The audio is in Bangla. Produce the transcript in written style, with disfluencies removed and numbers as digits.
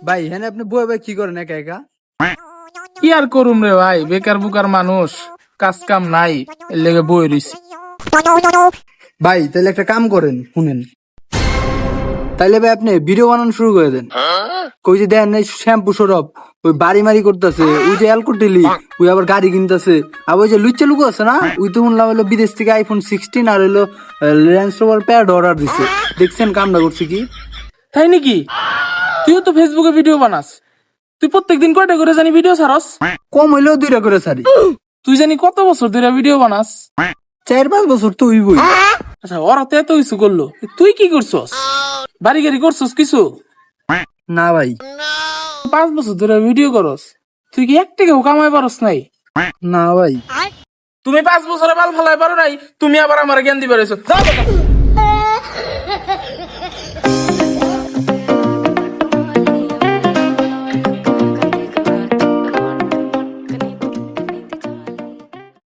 ভাই হ্যাঁ আপনি বই ভাই কি করেন একা একা? কি আর করুম রে ভাই, বেকার বুকার মানুষ, কাজ কাম নাই, এর লেগে বই রইছি। ভাই তাহলে একটা কাম করেন শুনেন, তাইলে ভাই আপনি ভিডিও বানানো শুরু করে দেন। কই যে দেন এই শ্যাম্পু সরব ওই বাড়ি মারি করতেছে, ওই যে অ্যালকোটেলি ওই আবার গাড়ি কিনতেছে, আর ওই যে লুচ্চা লুকু আছে না, ওই তো শুনলাম হলো বিদেশ থেকে আইফোন 16 আর হলো রেঞ্জ রোভার প্যাড অর্ডার দিছে। দেখছেন কামটা করছে কি? তাই নাকি? তুইও তো ফেসবুকে ভিডিও বানাস, তুই প্রত্যেকদিন কয়টা করে জানি ভিডিও ছাড়স? কম হইলেও 2টা করে সারি। তুই জানি কত বছর ধরে ভিডিও বানাস? 4-5 বছর তো হইবই। আচ্ছা, ওরা তো এত কিছু করলো, তুই কি করছস? বাড়ি গাড়ি করছস কিছু? না ভাই। 5 বছর ধরে ভিডিও করস, তুই কি এক টাকাও কামাই পারস নাই? না ভাই। তুমি 5 বছরে বাল ফেলাই পারো নাই, তুমি আবার আমার জ্ঞান দিবার এসো।